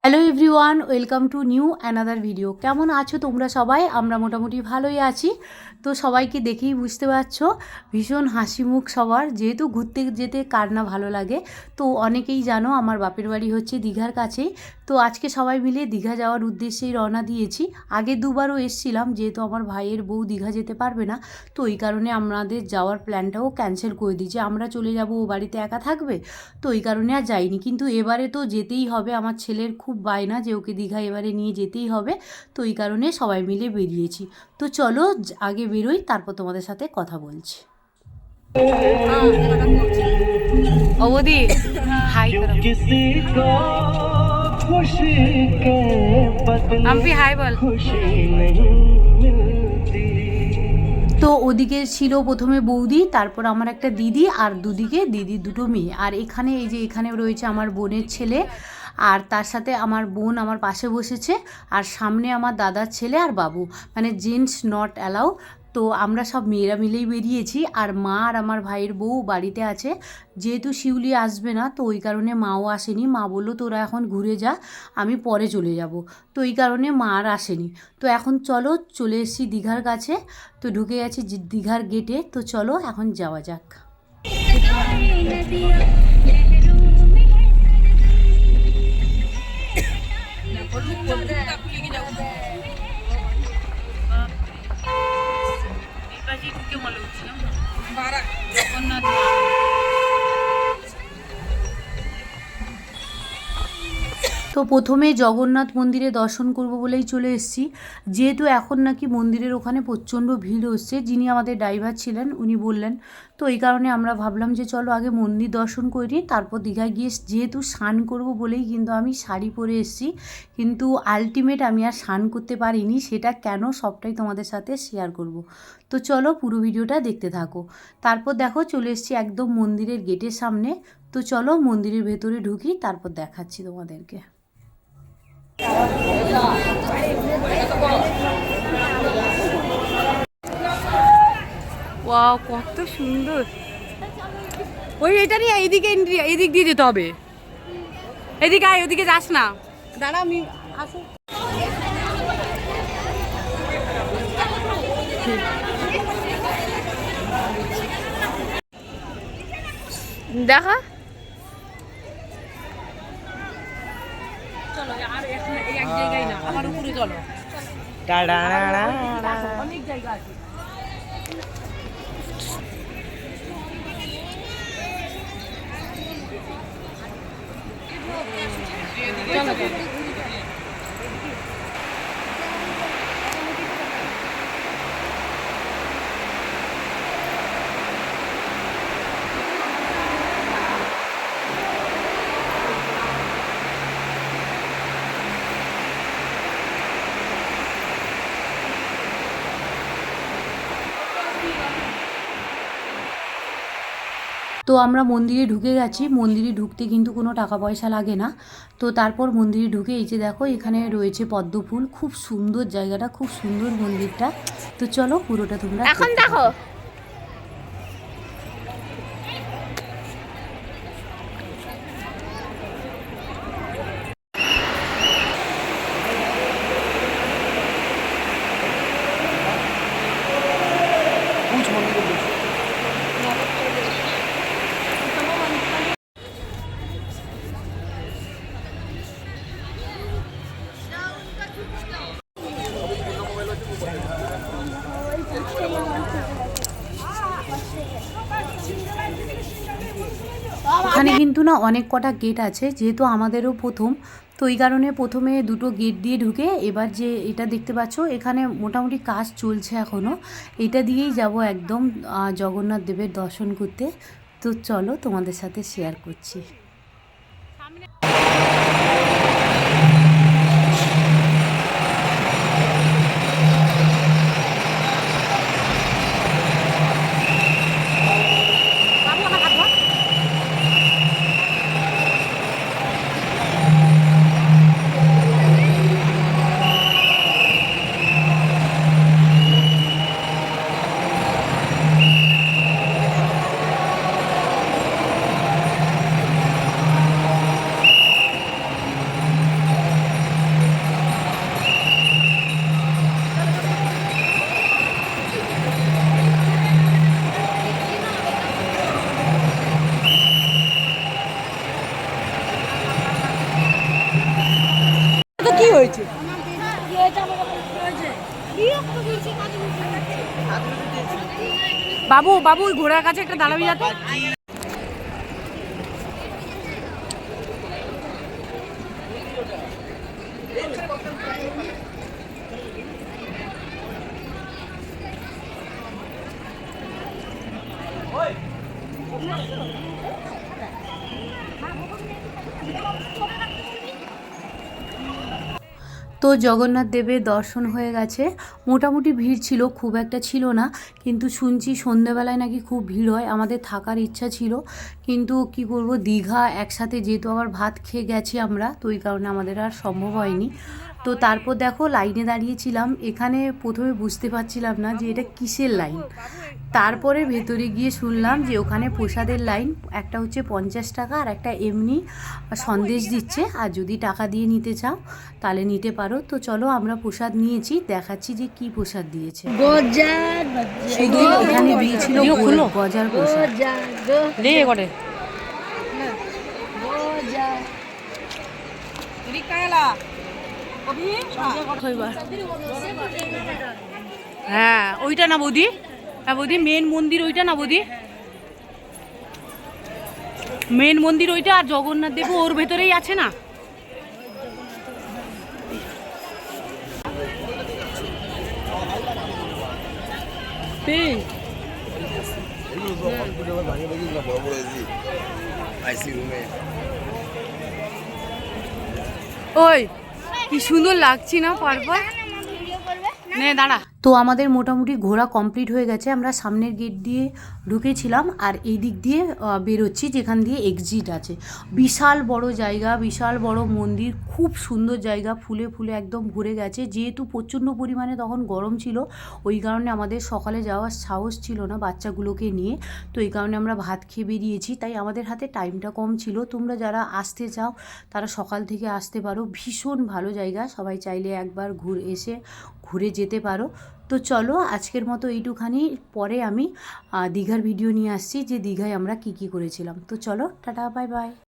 Hello everyone, welcome to new another video. কেমন আছো তোমরা সবাই? আমরা মোটামুটি ভালোই আছি। তো সবাইকে দেখেই বুঝতে পারছো ভীষণ হাসি মুখ সবার, যেহেতু ঘুরতে যেতে কার না ভালো লাগে। তো অনেকেই জানো আমার বাপের বাড়ি হচ্ছে দীঘার কাছেই। তো আজকে সবাই মিলে দীঘা যাওয়ার উদ্দেশ্যেই রওনা দিয়েছি। আগে দুবারও এসছিলাম, যেহেতু আমার ভাইয়ের বউ দীঘা যেতে পারবে না, তো এই কারণে আমাদের যাওয়ার প্ল্যানটাও ক্যান্সেল করে দিয়েছি। আমরা চলে যাব, ও বাড়িতে একা থাকবে, তো এই কারণে আর যাইনি। কিন্তু এবারে তো যেতেই হবে, আমার ছেলের খুব বায়না যে ওকে দীঘা এবারে নিয়ে যেতেই হবে। তো এই কারণে সবাই মিলে বেরিয়েছি। তো চলো আগে বেরোই, তারপর তোমাদের সাথে কথা বলছি। অবধি হাই আমি হাই বল। তো ওদিকে ছিল প্রথমে বৌদি, তারপর আমার একটা দিদি, আর দুদিকে দিদির দুটো মেয়ে। আর এখানে এই যে এখানে রয়েছে আমার বোনের ছেলে, আর তার সাথে আমার বোন আমার পাশে বসেছে, আর সামনে আমার দাদার ছেলে আর বাবু, মানে জেন্টস নট অ্যালাউ। তো আমরা সব মেয়েরা মিলেই বেরিয়েছি, আর মা আর আমার ভাইয়ের বউ বাড়িতে আছে। যেহেতু শিউলি আসবে না, তো ওই কারণে মাও আসেনি। মা বললো তোরা এখন ঘুরে যা, আমি পরে চলে যাব। তো এই কারণে মা আর আসেনি। তো এখন চলো, চলে এসেছি দীঘার কাছে। তো ঢুকে গেছি দীঘার গেটে। তো চলো এখন যাওয়া যাক। তো প্রথমে জগন্নাথ মন্দিরে দর্শন করব বলেই চলে এসেছি। যেহেতু এখন নাকি মন্দিরের ওখানে প্রচণ্ড ভিড় হচ্ছে, যিনি আমাদের ড্রাইভার ছিলেন উনি বললেন। তো এই কারণে আমরা ভাবলাম যে চলো আগে মন্দির দর্শন করে নিই, তারপর দীঘায় গিয়ে যেহেতু স্নান করব বলেই কিন্তু আমি শাড়ি পরে এসেছি। কিন্তু আলটিমেট আমি আর স্নান করতে পারিনি, সেটা কেন সবটাই তোমাদের সাথে শেয়ার করব। তো চলো পুরো ভিডিওটা দেখতে থাকো। তারপর দেখো চলে এসেছি একদম মন্দিরের গেটের সামনে। তো চলো মন্দিরের ভেতরে ঢুকি, তারপর দেখাচ্ছি তোমাদেরকে। ওয়াও, কত সুন্দর। ওই এটা নিয়ে এইদিকে এন্ট্রি, এইদিক দিয়ে যেতে হবে। এদিকে আয়, ওদিকে যাস না। দাঁড়া আমি আসো। দেখা চলো, আর এই এক জায়গায় না, আমার উপরে চলো। অনেক জায়গা আছে। তো আমরা মন্দিরে ঢুকে গেছি। মন্দিরে ঢুকতে কিন্তু কোনো টাকা পয়সা লাগে না। তো তারপর মন্দিরে ঢুকে এই যে দেখো এখানে রয়েছে পদ্ম ফুল, খুব সুন্দর জায়গাটা, খুব সুন্দর মন্দিরটা। তো চলো পুরোটা তোমরা এখন দেখো। ওখানে কিন্তু না অনেক কটা গেট আছে, যেহেতু আমাদেরও প্রথম। তো এই কারণে প্রথমে দুটো গেট দিয়ে ঢুকে, এবার যে এটা দেখতে পাচ্ছ এখানে মোটামুটি কাজ চলছে এখনও। এটা দিয়েই যাব একদম জগন্নাথ দেবের দর্শন করতে। তো চলো তোমাদের সাথে শেয়ার করছি। কি হয়েছে? বাবু বাবু ওই ঘোড়ার কাছে একটা দাঁড়াবি যা তো। তো জগন্নাথ দেবের দর্শন হয়ে গেছে। মোটামুটি ভিড় ছিল, খুব একটা ছিল না, কিন্তু শুনছি সন্ধ্যেবেলায় নাকি খুব ভিড় হয়। আমাদের থাকার ইচ্ছা ছিল, কিন্তু কি করব, দীঘা একসাথে যেহেতু আবার ভাত খেয়ে গেছি আমরা, তো ওই কারণে আমাদের আর সম্ভব হয়নি। তো তারপর দেখো লাইনে দাঁড়িয়েছিলাম, এখানে প্রথমে বুঝতে পারছিলাম না যে এটা কিসের লাইন। তারপরে ভেতরে গিয়ে শুনলাম যে ওখানে প্রসাদের লাইন, একটা হচ্ছে 50 টাকা আর একটা এমনি সন্দেশ দিচ্ছে, আর যদি টাকা দিয়ে নিতে চাও তাহলে নিতে পারো। তো চলো আমরা প্রসাদ নিয়েছি, দেখাচ্ছি যে কি প্রসাদ দিয়েছে। শুধু এখানে দিয়েছিল গজার প্রসাদ। হ্যাঁ ওইটা না বৌদি, হ্যাঁ বৌদি মেন মন্দির ওইটা না বৌদি, মেন মন্দির ওইটা, আর জগন্নাথ দেব ওর ভেতরেই আছে না। ওই কি সুন্দর লাগছে না পারবা, নে দাঁড়া। তো আমাদের মোটামুটি ঘোরা কমপ্লিট হয়ে গেছে। আমরা সামনের গেট দিয়ে ঢুকেছিলাম আর এই দিক দিয়ে বেরোচ্ছি, যেখান দিয়ে এক্সিট আছে। বিশাল বড় জায়গা, বিশাল বড় মন্দির, খুব সুন্দর জায়গা, ফুলে ফুলে একদম ভরে গেছে। যেহেতু প্রচণ্ড পরিমাণে তখন গরম ছিল, ওই কারণে আমাদের সকালে যাওয়ার সাহস ছিল না বাচ্চাগুলোকে নিয়ে, তো এই কারণে আমরা ভাত খেয়ে বেরিয়েছি, তাই আমাদের হাতে টাইমটা কম ছিল। তোমরা যারা আসতে চাও তারা সকাল থেকে আসতে পারো, ভীষণ ভালো জায়গা, সবাই চাইলে একবার ঘুরে যেতে পারো। তো চলো আজকের মতো এইটুখানি, পরে আমি দীঘার ভিডিও নিয়ে আসছি যে দীঘায় আমরা কি করেছিলাম। তো চলো টাটা, বাই বাই।